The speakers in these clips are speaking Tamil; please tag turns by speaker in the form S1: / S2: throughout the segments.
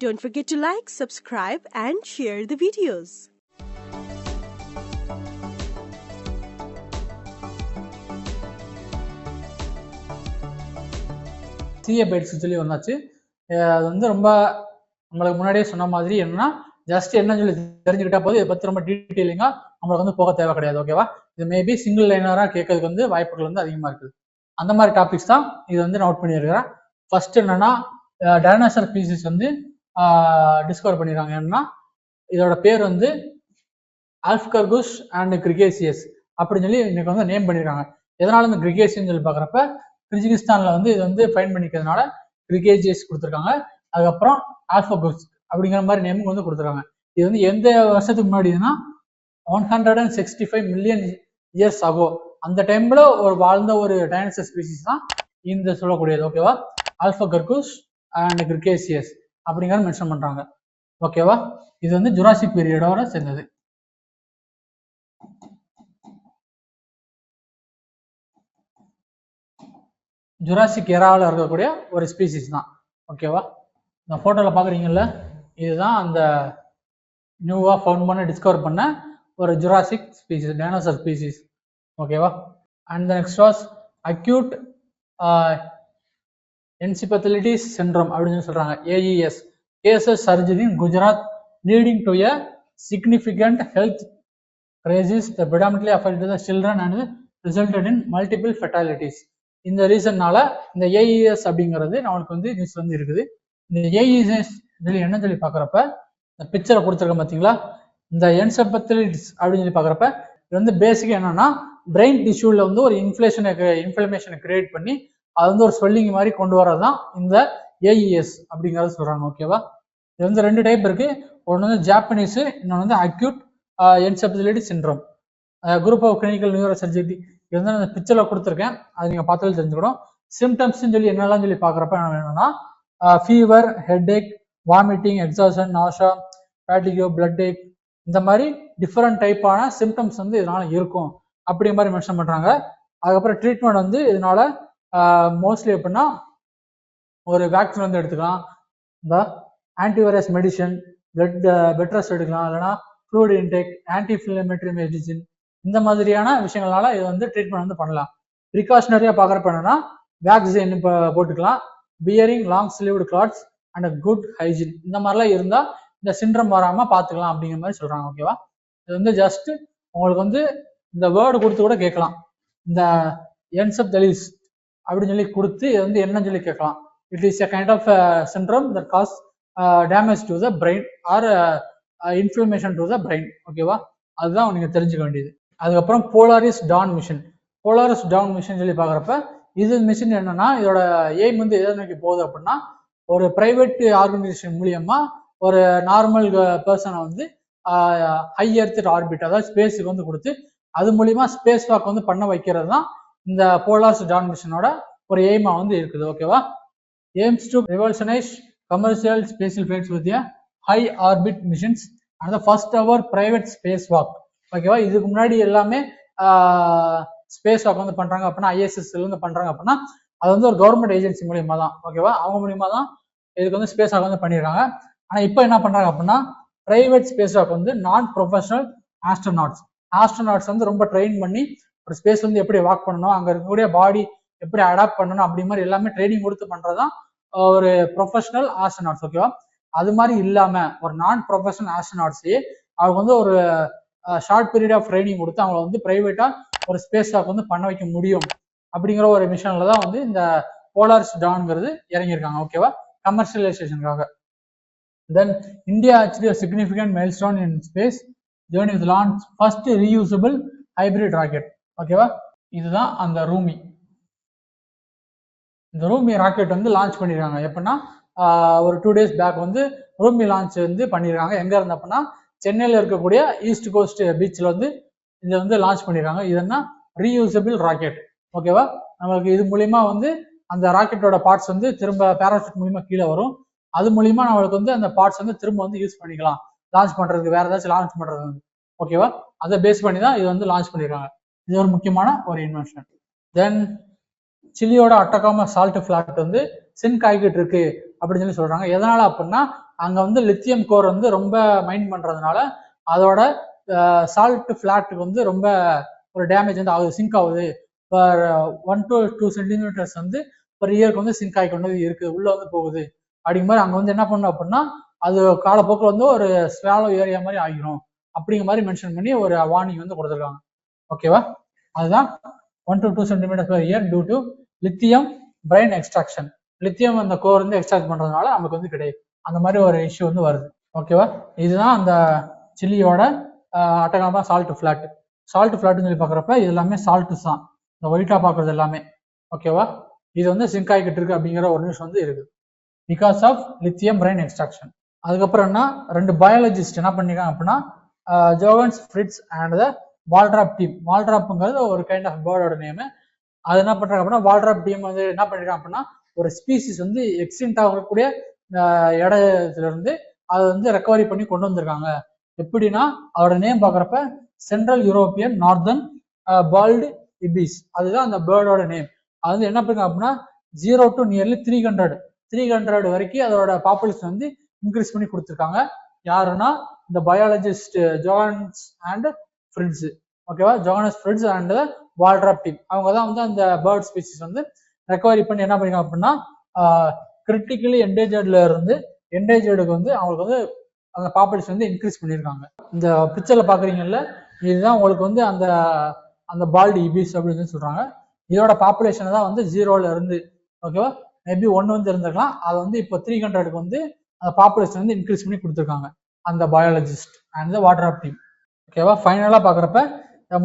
S1: Don't forget to like, subscribe and share the videos.
S2: CA bites சொல்லி வந்தாச்சு. அது வந்து ரொம்ப நம்மளுக்கு முன்னாடியே சொன்ன மாதிரி என்னன்னா ஜஸ்ட் என்ன சொல்லி தெரிஞ்சுக்கிட்டா போது இதை பத்தி ரொம்ப டீட்டெயிலிங்கா நம்மளுக்கு வந்து போக தேவை கிடையாது. ஓகேவா? இது மேபி சிங்கிள் லைனரா கேட்கறதுக்கு வந்து வாய்ப்புகள் வந்து அதிகமா இருக்குது. அந்த மாதிரி டாபிக்ஸ் தான் இது வந்து நோட் பண்ணியிருக்கிறேன். ஃபர்ஸ்ட் என்னன்னா டைனோசர் ஸ்பீசிஸ் வந்து டிஸ்கவர் பண்ணிடுறாங்க. என்னன்னா இதோட பேர் வந்து ஆல்ஃப்கர்குஸ் அண்ட் கிரிகேசியஸ் அப்படின்னு சொல்லி இன்னைக்கு வந்து நேம் பண்ணிருக்காங்க. எதனால இந்த கிரிகேசியன்னு சொல்லி பாக்குறப்ப கிர்கிஸ்தான்ல வந்து இது வந்து ஃபைண்ட் பண்ணிக்கிறதுனால கிரிகேசியஸ் கொடுத்துருக்காங்க. அதுக்கப்புறம் ஆல்ஃபகோஸ் அப்படிங்கிற மாதிரி நேமுக்கு வந்து கொடுத்துருக்காங்க. இது வந்து எந்த வருஷத்துக்கு முன்னாடினா 165 மில்லியன் இயர்ஸ் ஆகும். அந்த டைம்ல ஒரு வாழ்ந்த ஒரு டைனோசர் ஸ்பீசிஸ் தான் இந்த சொல்லக்கூடியது. ஓகேவா? ஆல்ஃபகர்குஸ் அண்ட் கிரிகேசியஸ் அப்படிங்கிறத மென்ஷன் பண்றாங்க. ஓகேவா? இது வந்து ஜுராசிக் பீரியடோட சேர்ந்தது. ஜுராசிக் எராவில் இருக்கக்கூடிய ஒரு ஸ்பீசிஸ் தான். ஓகேவா? இந்த போட்டோல பாக்குறீங்கல்ல, இதுதான் அந்த நியூவா ஃபவுண்ட் பண்ண டிஸ்கவர் பண்ண ஒரு ஜுராசிக் ஸ்பீசிஸ், டைனோசர் ஸ்பீசிஸ். ஓகேவா? And next was acute encephalitis syndrome அப்படின்னு சொல்றாங்க. AES cases surgery in Gujarat leading to a significant health crisis that predominantly affected the children and resulted in multiple fatalities. இந்த ரீசன்னால இந்த ஏஇஎஸ் அப்படிங்கிறது நம்மளுக்கு வந்து நியூஸ் வந்து இருக்குது. இந்த ஏஇஎஸ் என்ன சொல்லி பாக்குறப்ப இந்த பிக்சரை கொடுத்துருக்க பாத்தீங்களா, இந்த என்செபெத்தலிட்டிஸ் அப்படின்னு சொல்லி பாக்குறப்ப இது வந்து பேசிக்கா என்னன்னா பிரெயின் டிஷ்யூல வந்து ஒரு இன்ஃப்ளமேஷனை கிரியேட் பண்ணி அது வந்து ஒரு ஸ்வெல்லிங் மாதிரி கொண்டு வரதான் இந்த ஏஇஎஸ் அப்படிங்கறத சொல்றாங்க. ஓகேவா? இது வந்து ரெண்டு டைப் இருக்கு. ஒன்று வந்து ஜாப்பனீஸ், இன்னொன்று வந்து acute encephalitis syndrome. Group of clinical neuro surgery இது வந்து அந்த பிக்சர்ல கொடுத்துருக்கேன், அது நீங்க பார்த்தாலும் தெரிஞ்சுக்கணும். சிம்டம்ஸ் சொல்லி என்னெல்லாம் சொல்லி பாக்குறப்ப என்னன்னா ஃபீவர், ஹெட் ஏக், வாமிட்டிங், எக்ஸாஷன், நாஷா, ஃபேட்டிகோ, பிளட் ஏக், இந்த மாதிரி டிஃப்ரெண்ட் டைப்பான சிம்டம்ஸ் வந்து இதனால இருக்கும் அப்படிங்கிற மாதிரி மென்ஷன் பண்றாங்க. அதுக்கப்புறம் ட்ரீட்மெண்ட் வந்து இதனால மோஸ்ட்லி எப்படின்னா ஒரு வேக்சின் வந்து எடுத்துக்கலாம், இந்த ஆன்டிவைரஸ் மெடிசன், பெட் ரெஸ்ட் எடுக்கலாம், இல்லைன்னா fluid intake, anti inflammatory medicine, இந்த மாதிரியான விஷயங்களால இது வந்து ட்ரீட்மெண்ட் வந்து பண்ணலாம். ப்ரிகாஷனரியா பாக்குறப்ப என்னன்னா வேக்சின் போட்டுக்கலாம், bearing long sleeved clothes and good hygiene, இந்த மாதிரிலாம் இருந்தா இந்த சிண்ட்ரம் வராம பாத்துக்கலாம் அப்படிங்கிற மாதிரி சொல்றாங்க. ஓகேவா? இது வந்து ஜஸ்ட் உங்களுக்கு வந்து இந்த வேர்டு கொடுத்து கூட கேட்கலாம். இந்த என்செபெத்தலிட்டிஸ் அப்படின்னு சொல்லி கொடுத்து இது வந்து என்னன்னு சொல்லி கேட்கலாம். It is a kind of syndrome that causes damage to the brain or inflammation to the brain. ஓகேவா? அதுதான் நீங்க தெரிஞ்சுக்க வேண்டியது. அதுக்கப்புறம் Polaris Dawn mission. Polaris Dawn mission சொல்லி பாக்குறப்ப இது மிஷன் என்னன்னா இதோட எய்ம் வந்து எதை நோக்கி போகுது அப்படின்னா ஒரு பிரைவேட் ஆர்கனைசேஷன் மூலியமா ஒரு நார்மல் பர்சனை வந்து ஹை எர்த் ஆர்பிட், அதாவது ஸ்பேஸுக்கு வந்து கொடுத்து அது மூலியமா ஸ்பேஸ் வாக் வந்து பண்ண வைக்கிறது தான் இந்த போலாரிஸ் டான் மிஷனோட ஒரு எய்மா வந்து இருக்குது. ஓகேவா? Aims to revolutionise commercial spatial flights with high orbit missions and the first ever private space walk. ஓகேவா? இதுக்கு முன்னாடி எல்லாமே ஸ்பேஸ் வாக் வந்து பண்றாங்க அப்படின்னா ஐஎஸ்எஸ் வந்து பண்றாங்க அப்படின்னா அது வந்து ஒரு கவர்மெண்ட் ஏஜென்சி மூலியமா தான். ஓகேவா? அவங்க மூலியமா தான் இதுக்கு வந்து ஸ்பேஸ் வாக் வந்து பண்ணிடுறாங்க. ஆனா இப்போ என்ன பண்றாங்க அப்படின்னா பிரைவேட் ஸ்பேஸ் வாக் வந்து நான் ப்ரொஃபஷனல் ஆஸ்ட்ரோநாட்ஸ் வந்து ரொம்ப ட்ரெயின் பண்ணி ஒரு ஸ்பேஸ் வந்து எப்படி வாக் பண்ணணும், அங்க இருக்கக்கூடிய பாடி எப்படி அடாப்ட் பண்ணணும் அப்படி மாதிரி எல்லாமே ட்ரைனிங் கொடுத்து பண்றதுதான் ஒரு ப்ரொஃபஷனல் ஆஸ்ட்ரோநாட்ஸ். ஓகேவா? அது மாதிரி இல்லாம ஒரு நான் ப்ரொஃபஷனல் ஆஸ்ட்ரோநாட்ஸே அவங்க வந்து ஒரு ஷார்ட் பீரியட் ஆஃப் ட்ரைனிங் கொடுத்து அவங்களை வந்து பிரைவேட்டா ஒரு ஸ்பேஸ் வாக் வந்து பண்ண வைக்க முடியும் அப்படிங்கிற ஒரு மிஷன்ல தான் வந்து இந்த போலாரிஸ் டான்ங்கிறது இறங்கியிருக்காங்க. ஓகேவா? கமர்ஷியலைசேஷனுக்காக. Then India actually a significant milestone in space journey with launch first reusable hybrid rocket. ஓகேவா? இதுதான் அந்த ரூமி. இந்த ரூமி ராக்கெட் வந்து லான்ச் பண்ணிருக்காங்க. எப்படின்னா ஒரு 2 days பேக் வந்து ரூமி லான்ச் வந்து பண்ணிருக்காங்க. எங்க இருந்து அப்படின்னா சென்னையில இருக்கக்கூடிய ஈஸ்ட் கோஸ்ட் பீச்ல வந்து இதை வந்து லான்ச் பண்ணிருக்காங்க. இது என்ன ரீயூசபிள் ராக்கெட். ஓகேவா? நம்மளுக்கு இது மூலியமா வந்து அந்த ராக்கெட்டோட பார்ட்ஸ் வந்து திரும்ப பேராசூட் மூலியமா கீழே வரும். அது மூலியமா நம்மளுக்கு வந்து அந்த பார்ட்ஸ் வந்து திரும்ப வந்து யூஸ் பண்ணிக்கலாம் லான்ச் பண்றதுக்கு, வேற ஏதாச்சும் லான்ச் பண்றது வந்து. ஓகேவா? அதை பேஸ் பண்ணி தான் இது வந்து லான்ச் பண்ணிருக்காங்க. இது ஒரு முக்கியமான ஒரு இன்வென்ஷன். தென் சிலியோட அட்டகாமா சால்ட் பிளாட் வந்து சின்க் ஆகிட்டு இருக்கு அப்படின்னு சொல்லி சொல்றாங்க. எதனால அப்படின்னா அங்க வந்து லித்தியம் கோர் வந்து ரொம்ப மைண்ட் பண்றதுனால அதோட சால்ட் ஃபிளாட்டுக்கு வந்து ரொம்ப ஒரு டேமேஜ் வந்து ஆகுது, சிங்க் ஆகுது. பர் 1 to 2 சென்டிமீட்டர்ஸ் வந்து பர் இயருக்கு வந்து சிங்க் ஆகி கொண்டு இருக்கு, உள்ள வந்து போகுது அப்படிங்கிற மாதிரி அங்க வந்து என்ன பண்ணும் அப்படின்னா அது காலப்போக்கில் வந்து ஒரு ஸ்வாலோ ஏரியா மாதிரி ஆகிரும் அப்படிங்கிற மாதிரி மென்ஷன் பண்ணி ஒரு வார்னிங் வந்து கொடுத்துருக்காங்க. ஓகேவா, அதுதான் 1 to 2 centimetre per year due to lithium brine extraction. Lithium அந்த கோர் வந்து எக்ஸ்ட்ராக்ட் பண்றதுனால நமக்கு வந்து கிடையாது, அந்த மாதிரி ஒரு இஷ்யூ வந்து வருது. ஓகேவா, இதுதான் அந்த சில்லியோட அட்டகாமா சால்ட் ஃபிளாட். சால்ட் ஃபிளாட்னு சொல்லி பாக்குறப்ப இது எல்லாமே சால்ட்ஸ் தான், இந்த ஒயிட்டா பாக்குறது எல்லாமே. ஓகேவா, இது வந்து சிங்க் ஆகிக்கிட்டு இருக்கு அப்படிங்கிற ஒரு நியூஸ் வந்து இருக்கு because of lithium brine extraction. அதுக்கப்புறம் என்ன, 2 பயாலஜிஸ்ட் என்ன பண்ணிருக்காங்க அப்படின்னா Johannes Fritz and the Waldrapp team. வால்ட்ராப்ங்கிறது ஒரு கைண்ட் ஆஃப் பேர்டோட நேம். அது என்ன பண்றாங்க அப்படின்னா வால்ட்ராப் டீம் வந்து என்ன பண்ணிருக்காங்க அப்படின்னா ஒரு ஸ்பீசிஸ் வந்து எக்ஸ்டின்ட் ஆகக்கூடிய இடத்துல இருந்து அதை வந்து ரெக்கவரி பண்ணி கொண்டு வந்திருக்காங்க. எப்படின்னா அதோட நேம் பாக்குறப்ப சென்ட்ரல் யூரோப்பியன் நார்தர்ன் பால்டு இபிஸ், அதுதான் அந்த பேர்டோட நேம். அது வந்து என்ன பண்ணுங்க அப்படின்னா 0 to நியர்லி 300 வரைக்கும் அதோட பாப்புலேஷன் வந்து இன்க்ரீஸ் பண்ணி கொடுத்துருக்காங்க. யாருன்னா இந்த பயாலஜிஸ்ட் ஜோகன்ஸ் அண்ட் ஃப்ரிட்ஸ். ஓகேவா, ஜோகனஸ் ஃப்ரிட்ஸ் அண்ட் வால்ட்ராப் டீம் அவங்க தான் வந்து அந்த பேர்ட் ஸ்பீசிஸ் வந்து ரெக்கவரி பண்ணி என்ன பண்ணிருக்காங்க அப்படின்னா கிரிட்டிக்கலி என்டேஜர்ட்ல இருந்து என்டேஜர்டுக்கு வந்து அவங்களுக்கு வந்து அந்த பாப்புலேஷன் வந்து இன்க்ரீஸ் பண்ணியிருக்காங்க. இந்த பிக்சர்ல பாக்குறீங்கல்ல, இதுதான் உங்களுக்கு வந்து அந்த அந்த பால்டு இபிஸ் அப்படின்னு சொல்றாங்க. இதோட பாப்புலேஷன் தான் வந்து 0ல இருந்து ஓகேவா மேபி 1 வந்து இருந்திருக்கலாம், அது வந்து இப்போ 300க்கு வந்து அந்த பாப்புலேஷன் வந்து இன்க்ரீஸ் பண்ணி கொடுத்துருக்காங்க அந்த பயாலஜிஸ்ட் அண்ட் வால்ட்ராப் டீம். ஓகேவா, ஃபைனலா பாக்குறப்ப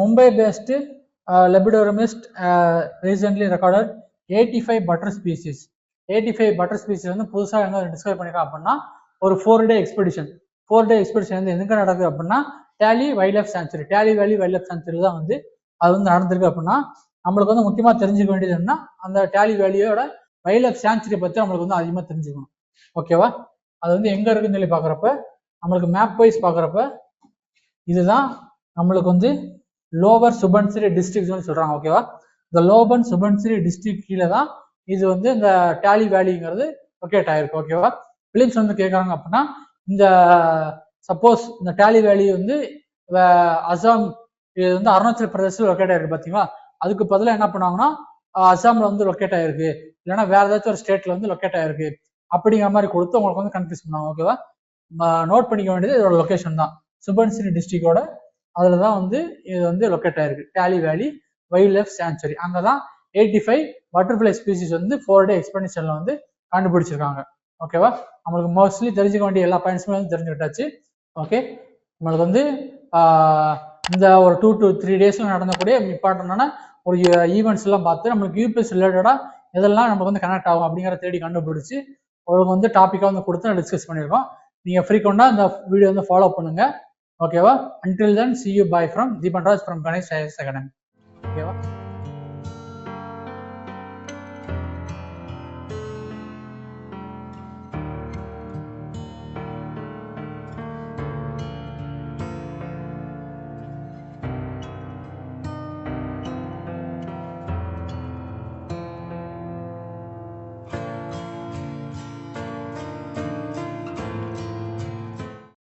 S2: Mumbai based lepidopterist recently recorded 85 butter species. 85 butter species வந்து புதுசாக எங்க டிஸ்கவர் பண்ணிருக்காங்க அப்படின்னா ஒரு 4-day எக்ஸ்பெடிஷன். 4-day எக்ஸ்பெடிஷன் வந்து எங்க நடக்குது அப்படின்னா Tale wildlife sanctuary, Tale Valley wildlife sanctuary தான் வந்து அது வந்து நடந்திருக்கு. அப்படின்னா நம்மளுக்கு வந்து முக்கியமா தெரிஞ்சுக்க வேண்டியது என்ன, அந்த டேலி வேலியோட வைல்ட் லைஃப் சாங்சுரி பத்தி நம்மளுக்கு வந்து அதிகமா தெரிஞ்சுக்கணும். ஓகேவா, அது வந்து எங்க இருக்குன்னு சொல்லி பாக்குறப்ப நம்மளுக்கு மேப் வைஸ் பாக்குறப்ப இதுதான் நம்மளுக்கு வந்து லோவர் சுபன்சிரி டிஸ்ட்ரிக்ட் சொல்றாங்க. ஓகேவா, இந்த லோபன் சுபன்சிரி டிஸ்ட்ரிக்ட் கீழே தான் இது வந்து இந்த டேலி வேலிங்கிறது லொக்கேட் ஆயிருக்கு. ஓகேவா, பிலிம்ஸ் வந்து கேட்கறாங்க அப்படின்னா இந்த சப்போஸ் இந்த டேலி வேலி வந்து அசாம் இது வந்து அருணாச்சல் பிரதேசத்துல லொக்கேட் ஆயிருக்கு பாத்தீங்களா, அதுக்கு பதிலாக என்ன பண்ணுவாங்கன்னா அசாம்ல வந்து லொக்கேட் ஆயிருக்கு, இல்லைன்னா வேற ஏதாச்சும் ஒரு ஸ்டேட்ல வந்து லொக்கேட் ஆயிருக்கு அப்படிங்கிற மாதிரி கொடுத்து உங்களுக்கு வந்து கன்ஃபியூஸ் பண்ணுவாங்க. ஓகேவா, நோட் பண்ணிக்க வேண்டியது இதோட லொகேஷன் தான், சுபன்சிரி டிஸ்ட்ரிக்டோட அதுலதான் வந்து இது வந்து லொக்கேட் ஆயிருக்கு tally Valley wildlife sanctuary. அங்கதான் 85 பட்டர்ஃபிளை ஸ்பீசிஸ் வந்து 4-day எக்ஸ்பெடிஷன்ல வந்து கண்டுபிடிச்சிருக்காங்க. ஓகேவா, நம்மளுக்கு மோஸ்ட்லி தெரிஞ்சுக்க வேண்டிய எல்லா பாயிண்ட்ஸுமே வந்து தெரிஞ்சுக்கிட்டாச்சு. ஓகே, நம்மளுக்கு வந்து இந்த ஒரு 2 to 3 டேஸ்ல நடந்தக்கூடிய இம்பார்ட்டன்டான ஒரு ஈவெண்ட்ஸ் எல்லாம் பார்த்து நம்மளுக்கு யூபிஎஸ் ரிலேட்டடா எதெல்லாம் நமக்கு வந்து கனெக்ட் ஆகும் அப்படிங்கிற தேடி கண்டுபிடிச்சு உங்களுக்கு வந்து டாபிக்கா வந்து கொடுத்து டிஸ்கஸ் பண்ணியிருக்கோம். நீங்க ஃப்ரீக்வெண்டா இந்த வீடியோ வந்து ஃபாலோ பண்ணுங்க. ஓகேவா, until then see you bye from Deepan Raj from Ganesh IAS Academy. ஓகேவா.